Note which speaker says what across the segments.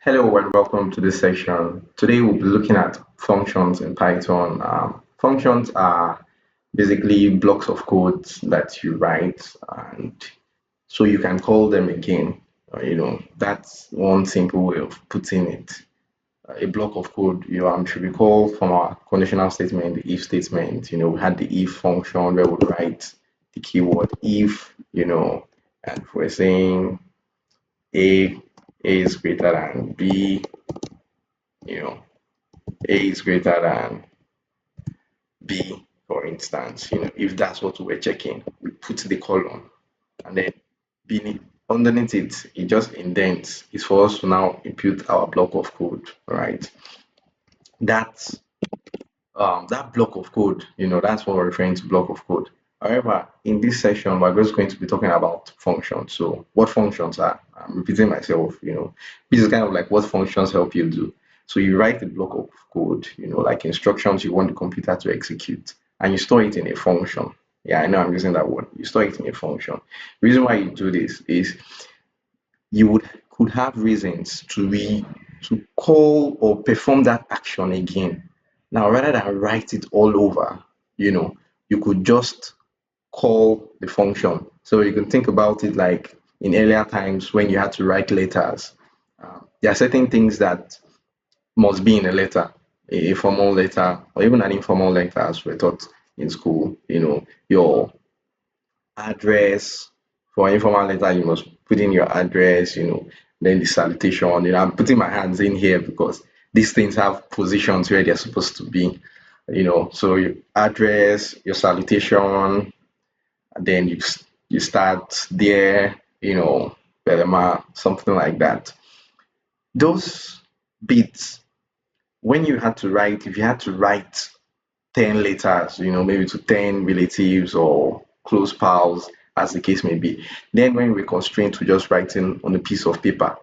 Speaker 1: Hello and welcome to this section. Today we'll be looking at functions in Python. Functions are basically blocks of code that you write, and so you can call them again. That's one simple way of putting it. A block of code, should be called from our conditional statement, the if statement. We had the if function where we write the keyword if, and if we're saying A, A is greater than B, you know, A is greater than B, for instance, if that's what we're checking, we put the column and then beneath underneath it just indents. It's for us to now input our block of code, right? That's that block of code, that's what we're referring to block of code. However, in this session, we're just going to be talking about functions. So, what functions are? I'm repeating myself, this is kind of like what functions help you do. So, you write a block of code, like instructions you want the computer to execute, and you store it in a function. Yeah, I know I'm using that word. You store it in a function. The reason why you do this is you would could have reasons to call or perform that action again. Now, rather than write it all over, you know, you could just call the function. So you can think about it like in earlier times when you had to write letters. There are certain things that must be in a letter, a formal letter, or even an informal letter, as we're taught in school. Your address. For informal letter, you must put in your address, then the salutation. I'm putting my hands in here because these things have positions where they're supposed to be, so your address, your salutation, and then you start there, Belema, something like that. Those bits, when you had to write, if you had to write 10 letters, maybe to 10 relatives or close pals, as the case may be. Then when we're constrained to just writing on a piece of paper,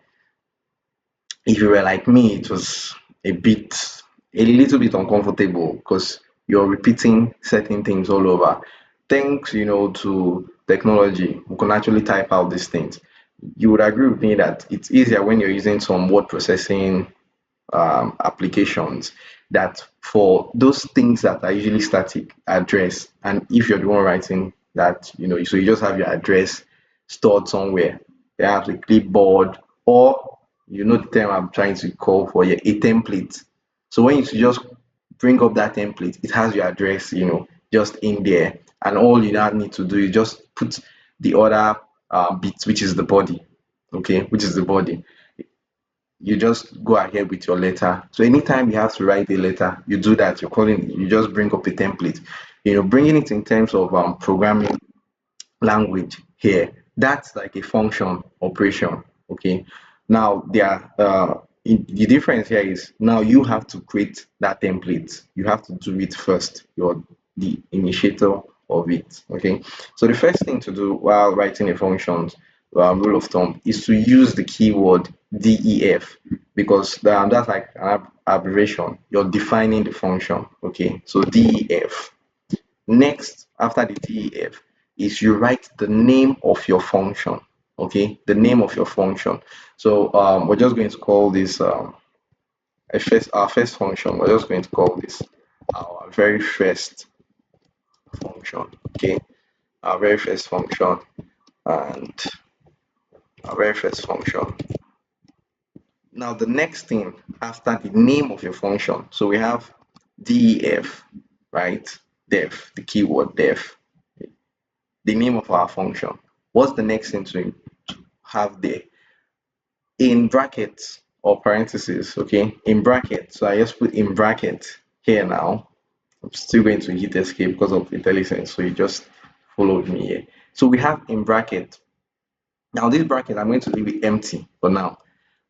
Speaker 1: if you were like me, it was a little bit uncomfortable because you're repeating certain things all over. Thanks, to technology, we can actually type out these things. You would agree with me that it's easier when you're using some word processing applications that for those things that are usually static address, and if you're the one writing that, so you just have your address stored somewhere, perhaps a clipboard, or the term I'm trying to call for here, a template. So when you just bring up that template, it has your address, just in there, and all you now need to do is just put the other bit, which is the body, okay, which is the body. You just go ahead with your letter. So anytime you have to write a letter, you do that. You just bring up a template. Bringing it in terms of programming language here, that's like a function operation. Okay. Now the difference here is now you have to create that template. You have to do it first. You're the initiator of it. Okay. So the first thing to do while writing a function, rule of thumb, is to use the keyword def because that's like an abbreviation. You're defining the function. Okay. So def. Next, after the def, is you write the name of your function. Okay, the name of your function. So we're just going to call this our first function. We're just going to call this our very first function. Okay, our very first function and our very first function. Now the next thing after the name of your function. So we have def, right? Def, the keyword def, the name of our function. What's the next thing to have there? In brackets or parentheses, okay? In brackets. So I just put in bracket here now. I'm still going to hit escape because of IntelliSense. So you just followed me here. So we have in bracket. Now this bracket, I'm going to leave it empty for now.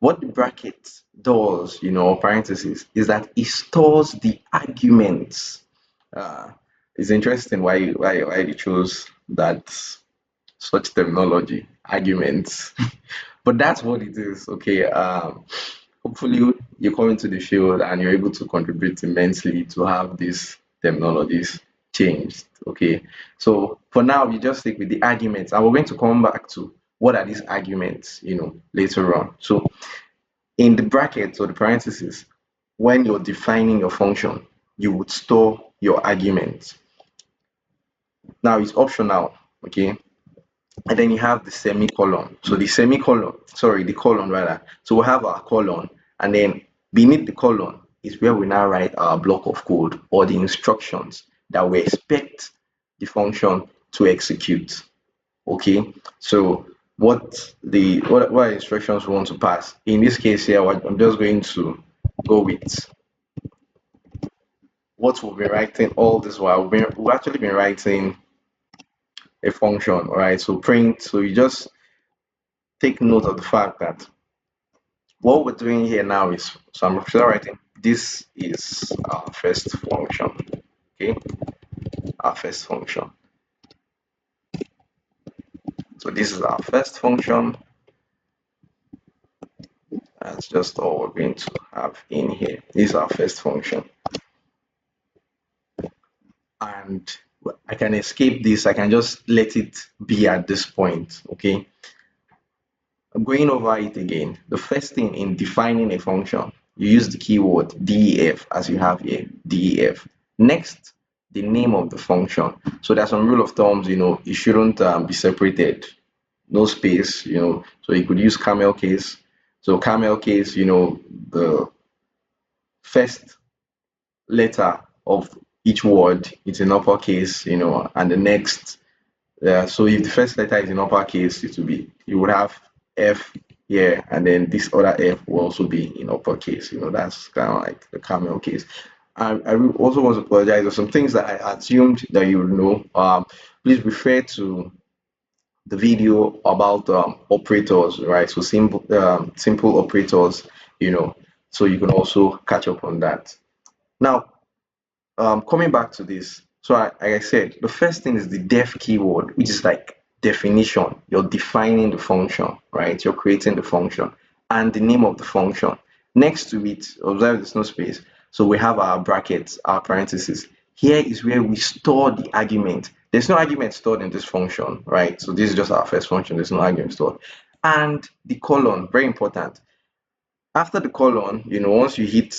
Speaker 1: What the bracket does, or parentheses, is that it stores the arguments. Uh, it's interesting why they chose that such terminology, arguments. But that's what it is. Okay. Hopefully you come into the field and you're able to contribute immensely to have these terminologies changed. Okay. So for now, we just stick with the arguments, and we're going to come back to what are these arguments, later on. So In the brackets or the parentheses, when you're defining your function, you would store your arguments. Now it's optional, okay? And then you have the semicolon. So the colon rather. So we have our colon, and then beneath the colon is where we now write our block of code or the instructions that we expect the function to execute. Okay, so what instructions we want to pass. In this case here, I'm just going to go with what we've been writing all this while. We've actually been writing a function, all right? So print. So you just take note of the fact that what we're doing here now is, so I'm still writing, this is our first function, okay? Our first function. So this is our first function. That's just all we're going to have in here. This is our first function. And I can escape this. I can just let it be at this point, okay? I'm going over it again. The first thing in defining a function, you use the keyword def as you have here, def. Next, the name of the function. So there's some rule of thumbs, it shouldn't be separated, no space, so you could use camel case. So camel case, the first letter of each word is in uppercase, and the next, so if the first letter is in uppercase, it will be, you would have F here, and then this other F will also be in uppercase. That's kind of like the camel case. I also want to apologize for some things that I assumed that you would know. Please refer to the video about operators, right? So simple operators, so you can also catch up on that. Now, coming back to this, so like I said, the first thing is the def keyword, which is like definition. You're defining the function, right? You're creating the function and the name of the function. Next to it, observe there's no space. So we have our brackets, our parentheses. Here is where we store the argument. There's no argument stored in this function, right? So this is just our first function. There's no argument stored. And the colon, very important. After the colon, once you hit,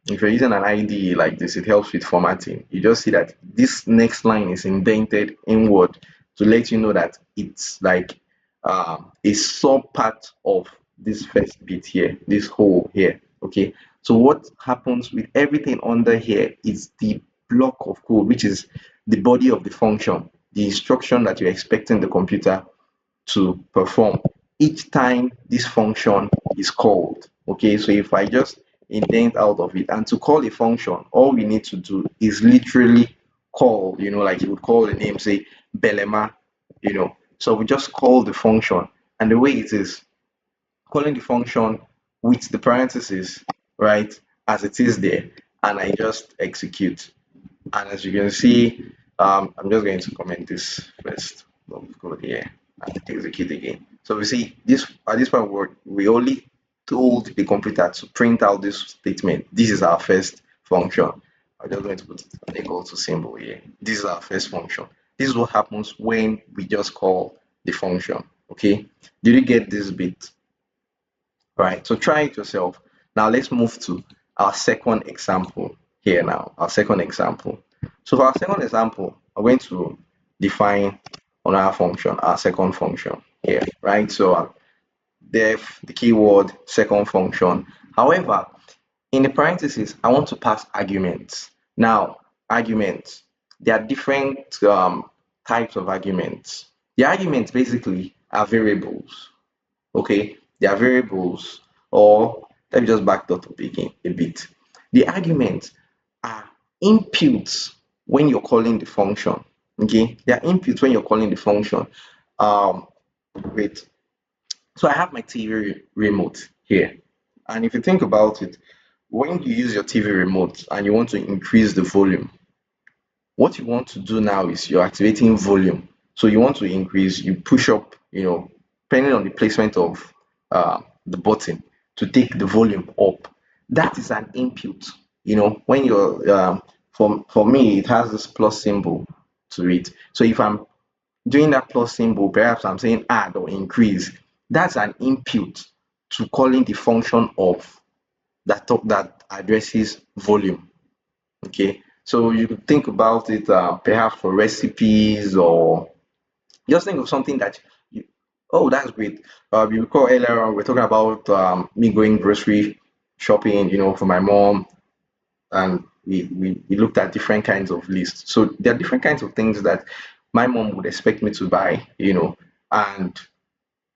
Speaker 1: if you're using an IDE like this, it helps with formatting. You just see that this next line is indented inward to let you know that it's like a sub part of this first bit here, this hole here. Okay, so what happens with everything under here is the block of code, which is the body of the function, the instruction that you're expecting the computer to perform each time this function is called. Okay, so if I just indent out of it, and to call a function, all we need to do is literally call, like you would call the name, say Belema, so we just call the function, and the way it is calling the function with the parentheses, right, as it is there, and I just execute. And as you can see, I'm just going to comment this first. Code here and execute again. So we see this at this point we only told the computer to print out this statement. This is our first function. I'm just going to put an equal to symbol here. This is our first function. This is what happens when we just call the function. Okay, did you get this bit? Right, so try it yourself. Now let's move to our second example here now. Our second example. So for our second example, I'm going to define another function, our second function here, right? So def, the keyword, second function. However, in the parentheses, I want to pass arguments. Now, arguments, there are different types of arguments. The arguments basically are variables, okay? They are variables, or let me just back that up again a bit. The arguments are inputs when you're calling the function, okay? They are inputs when you're calling the function. Um, wait, so I have my TV remote here, and if you think about it, when you use your TV remote and you want to increase the volume, what you want to do now is you're activating volume. So you want to increase, you push up, depending on the placement of the button to take the volume up. That is an input. When you're for me, it has this plus symbol to it. So if I'm doing that plus symbol, perhaps I'm saying add or increase. That's an input to calling the function of that addresses volume. Okay, so you could think about it perhaps for recipes, or just think of something that you, oh, that's great. You recall earlier on, we're talking about me going grocery shopping, for my mom, and we looked at different kinds of lists. So there are different kinds of things that my mom would expect me to buy, and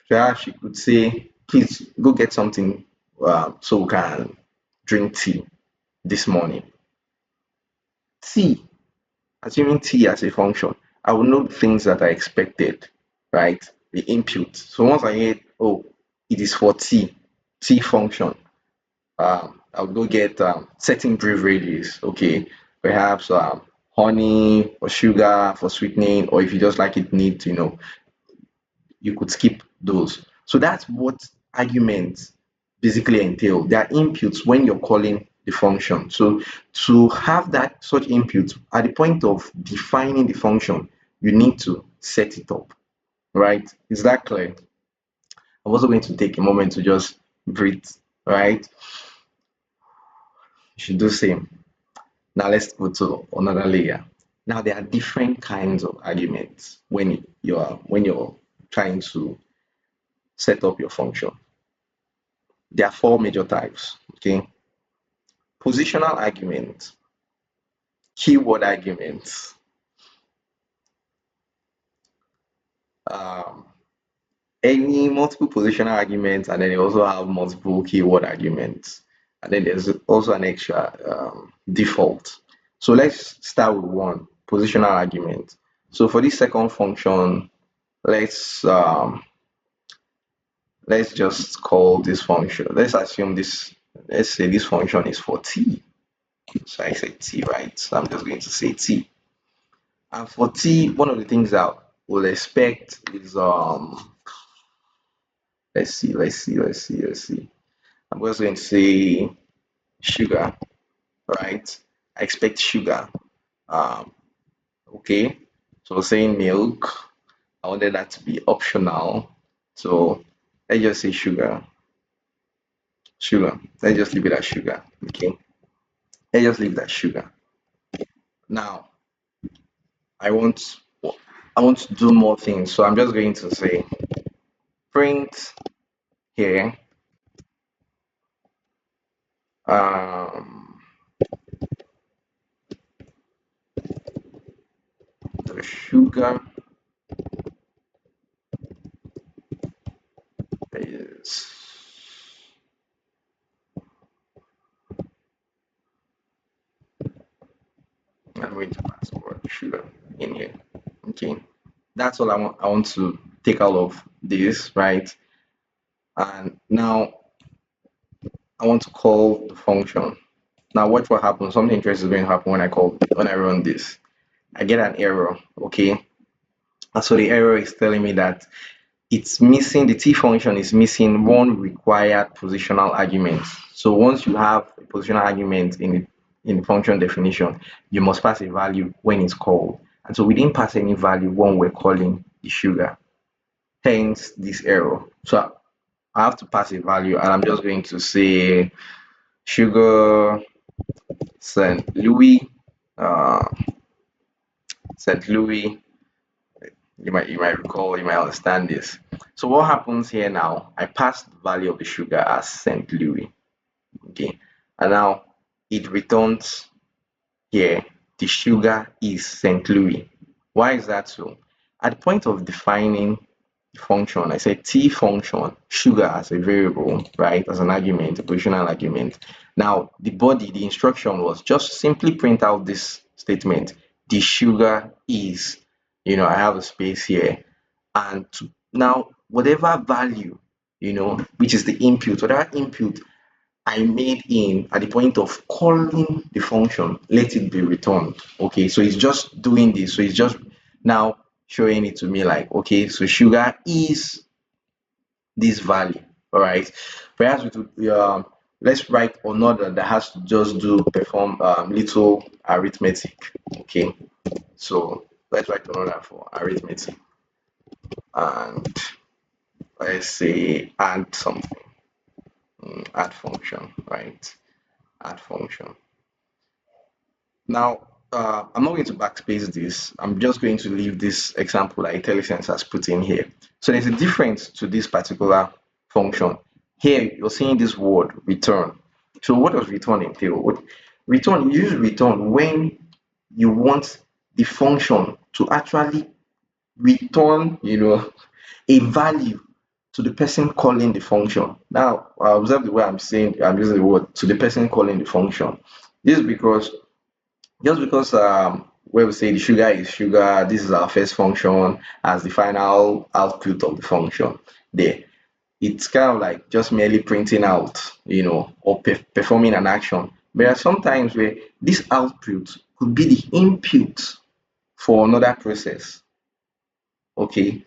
Speaker 1: perhaps she could say, please go get something so we can drink tea this morning. Tea, assuming T as a function, I will know the things that are expected, right? The input. So once I hear, oh, it is for T function, I'll go get certain beverages, okay? Perhaps honey or sugar for sweetening, or if you just like it neat, you could skip those. So that's what arguments basically entail. They are inputs when you're calling the function. So to have that such input at the point of defining the function, you need to set it up, right? Is that clear? I'm also going to take a moment to just breathe, right? You should do same. Now let's go to another layer. Now there are different kinds of arguments when you're trying to set up your function. There are four major types. Okay, positional arguments, keyword arguments, um, any multiple positional arguments, and then you also have multiple keyword arguments, and then there's also an extra default. So let's start with one positional argument. So for this second function, let's um, let's just call this function. Let's assume this. Let's say this function is for t. So I say t, right? So I'm just going to say t. And for tea, one of the things that we'll expect is let's see. I'm just going to say sugar, right? I expect sugar. Um, okay. So saying milk, I wanted that to be optional. So let's just say sugar. Sugar. Let's just leave it as sugar. Okay. Let's just leave that sugar. Now I want I want to do more things. So I'm just going to say print here um the sugar is I'm going to pass word sugar in here. Okay, that's all I want to take out of this, right? And now I want to call the function. Now watch what happens. Something interesting is going to happen when I run this. I get an error. Okay, and so the error is telling me that it's missing the T function is missing one required positional argument. So once you have a positional argument in the function definition, you must pass a value when it's called. And so we didn't pass any value when we're calling the sugar, hence this error. So I have to pass a value, and I'm just going to say sugar St. Louis, uh, St. Louis. You might recall, you might understand this. So what happens here now? I pass the value of the sugar as St. Louis. Okay, and now it returns here the sugar is St. Louis. Why is that so? At the point of defining the function, I said T function, sugar as a variable, right, as an argument, a positional argument. Now the instruction was just simply print out this statement. The sugar is, I have a space here, and now whatever value, which is the input, whatever input I made in at the point of calling the function, let it be returned. Okay, so it's just doing this. So it's just now showing it to me like, okay, so sugar is this value. All right. Perhaps let's write another that has to just do perform little arithmetic. Okay, so let's write another for arithmetic, and let's say add something. add function, right? Add function. Now, I'm not going to backspace this. I'm just going to leave this example that IntelliSense has put in here. So there's a difference to this particular function. Here, you're seeing this word return. So what does return entail? Return, you use return when you want the function to actually return, a value to the person calling the function. Now, observe the way I'm using the word to the person calling the function. This is because just because where we say the sugar is sugar, this is our first function as the final output of the function there. It's kind of like just merely printing out, or performing an action. There are some times where this output could be the input for another process. Okay,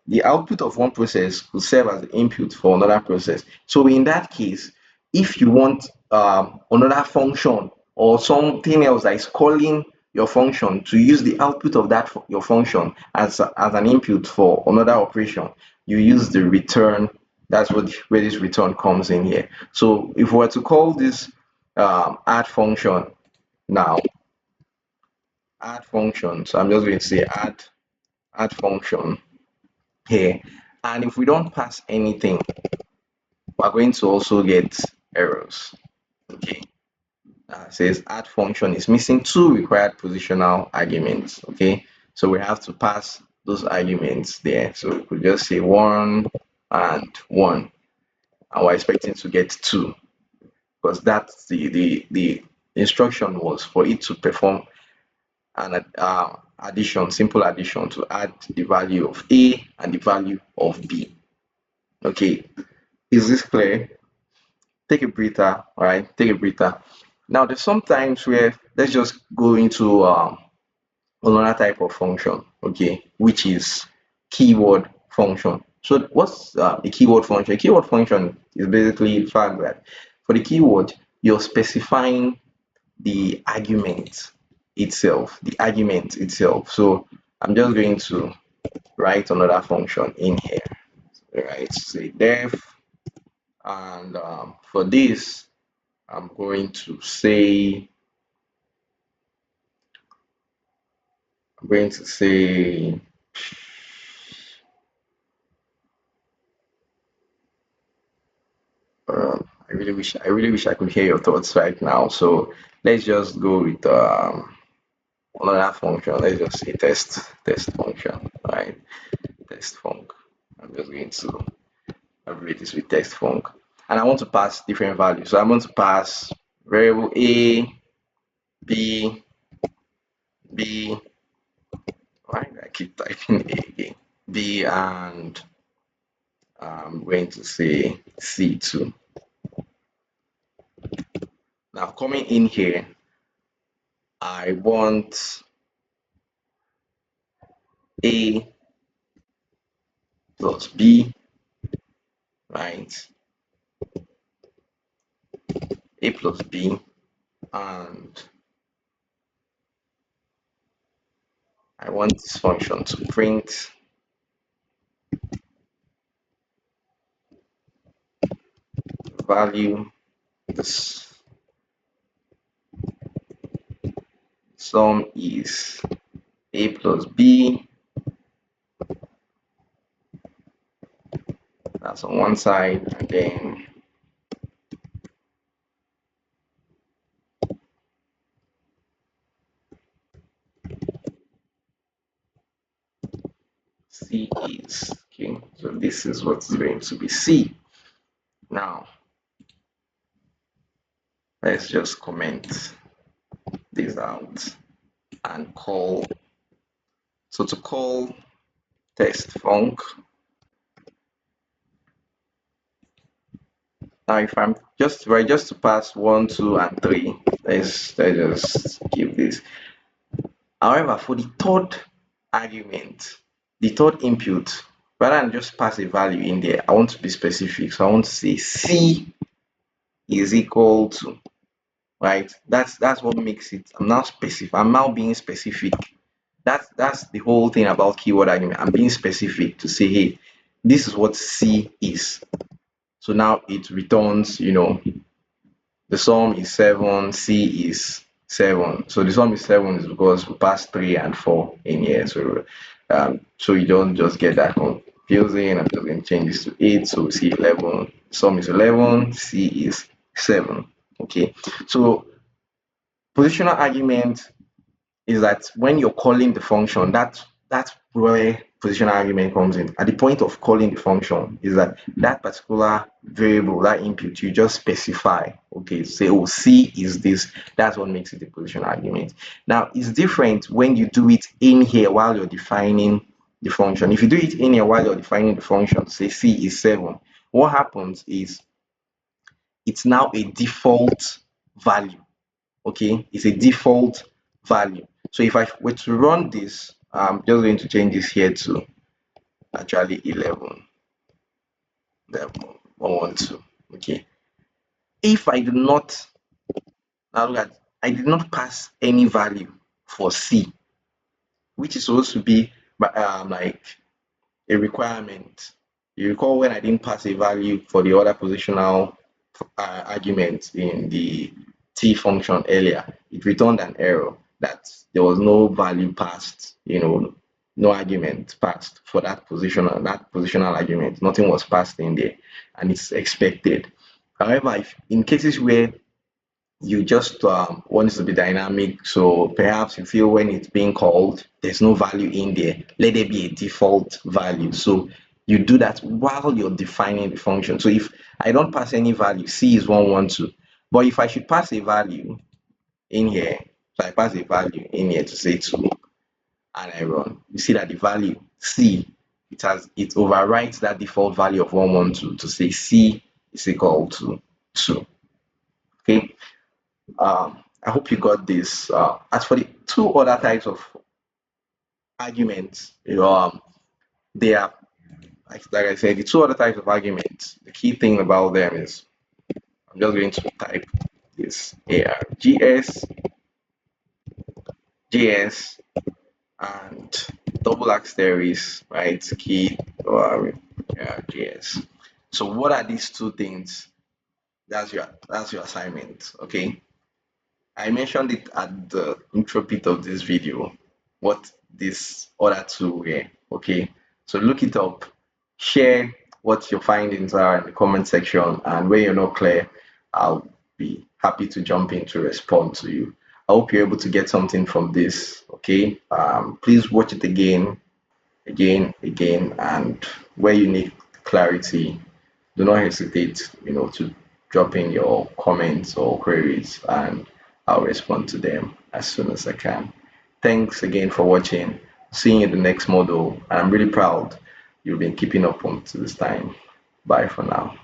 Speaker 1: the output of one process could serve as the input for another process. So in that case, if you want another function or something else that is calling your function to use the output of that your function as an input for another operation, you use the return. That's where this return comes in here. So if we were to call this add function now, add function. So I'm just going to say add function here, and if we don't pass anything, we're going to also get errors. Okay, says add function is missing two required positional arguments. Okay, so we have to pass those arguments there. So we could just say 1 and 1, and we're expecting to get 2 because that's the instruction was for it to perform an addition, simple addition, to add the value of A and the value of B. Okay, is this clear? Take a breather, all right? Take a breather. Now, there's sometimes where let's just go into another type of function, okay, which is keyword function. So, what's a keyword function? A keyword function is basically the fact that for the keyword, you're specifying the argument the argument itself. So, I'm just going to write another function in here, right? Say def, and for this, I'm going to say, I'm going to say, I really wish I could hear your thoughts right now. So let's just go with another function. Let's just say test function, right? Test func. I'm just going to abbreviate this with test func, and I want to pass different values. So I want to pass variable a, b, b. Right? I keep typing a again. B, and I'm going to say C2. Now coming in here, I want A plus B, right? A plus B, and I want this function to print value. This sum is A plus B. That's on one side, and then C is, okay, so this is what's going to be C. Now let's just comment this out and call. So to call test func, now if I'm just to pass 1, 2, and 3, let's just give this. However, for the third argument, the third input, rather than just pass a value in there, I want to be specific. So I want to say C is equal to, right? That's what makes it. I'm now specific. I'm now being specific. That's the whole thing about keyword argument. I'm being specific to say, hey, this is what C is. So now it returns, the sum is 7, C is 7. So the sum is 7 is because we passed 3 and 4 in here. So you don't just get that confusing. I'm just going to change this to 8. So we see 11. Sum is 11, C is 7. Okay. So positional argument is that when you're calling the function, that's where positional argument comes in. At the point of calling the function is that that particular variable, that input, you just specify, okay, say, oh, C is this. That's what makes it a positional argument. Now, it's different when you do it in here while you're defining the function. If you do it in here while you're defining the function, say C is 7, what happens is it's now a default value. Okay, it's a default value. So if I were to run this, I'm just going to change this here to actually 11, 112. Okay, if I do not, now look at, I did not pass any value for C, which is supposed to be like a requirement. You recall when I didn't pass a value for the other positional argument in the T function earlier, it returned an error that there was no value passed, no argument passed for that positional argument. Nothing was passed in there, and it's expected. However, if in cases where you just want it to be dynamic, so perhaps you feel when it's being called there's no value in there, let there be a default value. So you do that while you're defining the function. So if I don't pass any value, C is 112, but if I should pass a value in here, so I pass a value in here to say 2 and I run, you see that the value C, it overwrites that default value of 112 to say C is equal to 2. Okay. I hope you got this. As for the two other types of arguments, they are, like I said, the two other types of arguments. The key thing about them is I'm just going to type this args, js, and double asterisk, right? Key or args. So what are these two things? That's your assignment. Okay. I mentioned it at the intro bit of this video, what this other two were. Okay, so look it up, share what your findings are in the comment section, and where you're not clear, I'll be happy to jump in to respond to you. I hope you're able to get something from this. Okay, please watch it again, and where you need clarity, do not hesitate, to drop in your comments or queries, and I'll respond to them as soon as I can. Thanks again for watching. See you in the next model. And I'm really proud you've been keeping up until this time. Bye for now.